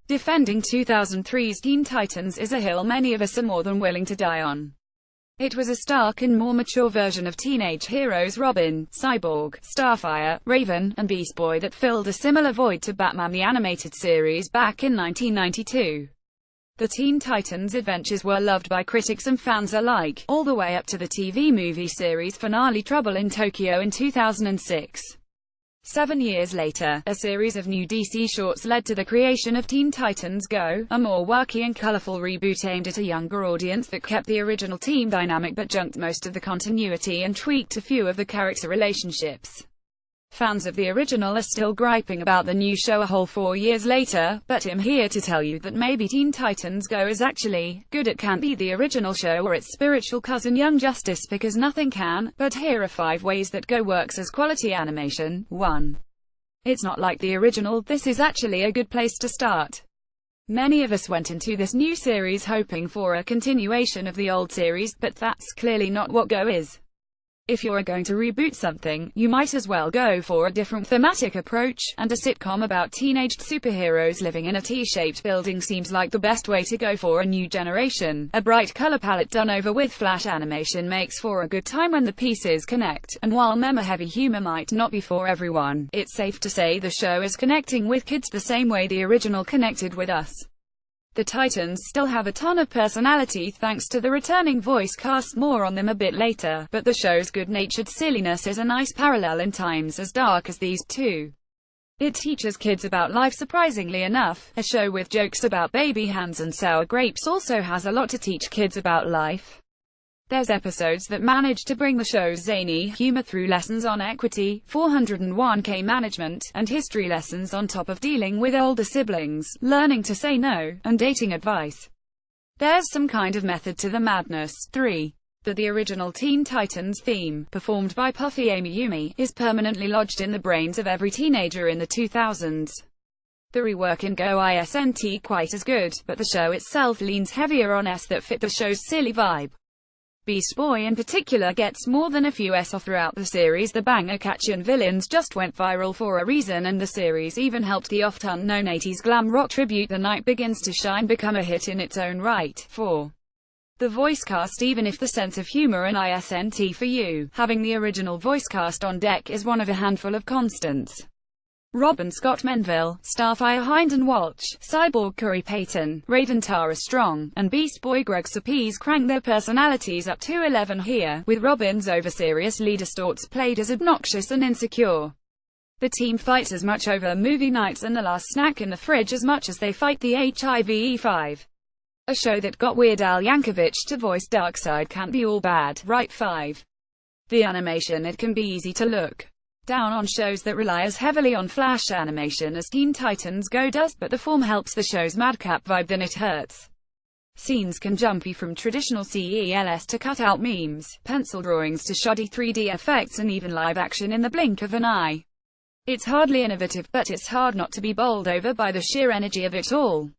Defending 2003's Teen Titans is a hill many of us are more than willing to die on. It was a stark and more mature version of teenage heroes Robin, Cyborg, Starfire, Raven, and Beast Boy that filled a similar void to Batman the Animated Series back in 1992. The Teen Titans adventures were loved by critics and fans alike, all the way up to the TV movie series finale Trouble in Tokyo in 2006. 7 years later, a series of new DC shorts led to the creation of Teen Titans Go!, a more wacky and colorful reboot aimed at a younger audience that kept the original team dynamic but junked most of the continuity and tweaked a few of the character relationships. Fans of the original are still griping about the new show a whole 4 years later, but I'm here to tell you that maybe Teen Titans Go! Is actually good. It can't be the original show or its spiritual cousin Young Justice because nothing can, but here are 5 ways that Go! Works as quality animation. 1. It's not like the original. This is actually a good place to start. Many of us went into this new series hoping for a continuation of the old series, but that's clearly not what Go! Is. If you're going to reboot something, you might as well go for a different thematic approach, and a sitcom about teenaged superheroes living in a T-shaped building seems like the best way to go for a new generation. A bright color palette done over with flash animation makes for a good time when the pieces connect, and while meme-heavy humor might not be for everyone, it's safe to say the show is connecting with kids the same way the original connected with us. The Titans still have a ton of personality thanks to the returning voice cast, more on them a bit later, but the show's good-natured silliness is a nice parallel in times as dark as these too. It teaches kids about life surprisingly enough. A show with jokes about baby hands and sour grapes also has a lot to teach kids about life. There's episodes that manage to bring the show's zany humor through lessons on equity, 401k management, and history lessons on top of dealing with older siblings, learning to say no, and dating advice. There's some kind of method to the madness. 3. That the original Teen Titans theme, performed by Puffy Amiyumi, is permanently lodged in the brains of every teenager in the 2000s. The rework in Go! Isn't quite as good, but the show itself leans heavier on S that fit the show's silly vibe. Beast Boy in particular gets more than a few S off throughout the series. The banger Catchy and Villains just went viral for a reason, and the series even helped the oft-unknown 80s glam rock tribute The Night Begins to Shine become a hit in its own right. 4. The voice cast. Even if the sense of humor and isn't for you, having the original voice cast on deck is one of a handful of constants. Robin Scott Menville, Starfire Hynden Walch, Cyborg Corey Payton, Raven Tara Strong, and Beast Boy Greg Surprise crank their personalities up to 11 here, with Robin's over-serious leader Stortz played as obnoxious and insecure. The team fights as much over movie nights and the last snack in the fridge as much as they fight the HIV-E5. A show that got Weird Al Yankovic to voice Darkseid can't be all bad, right? 5. The animation. It can be easy to look down on shows that rely as heavily on flash animation as Teen Titans Go! Does, but the form helps the show's madcap vibe than it hurts. Scenes can jumpy from traditional CELS to cut-out memes, pencil drawings to shoddy 3D effects and even live action in the blink of an eye. It's hardly innovative, but it's hard not to be bowled over by the sheer energy of it all.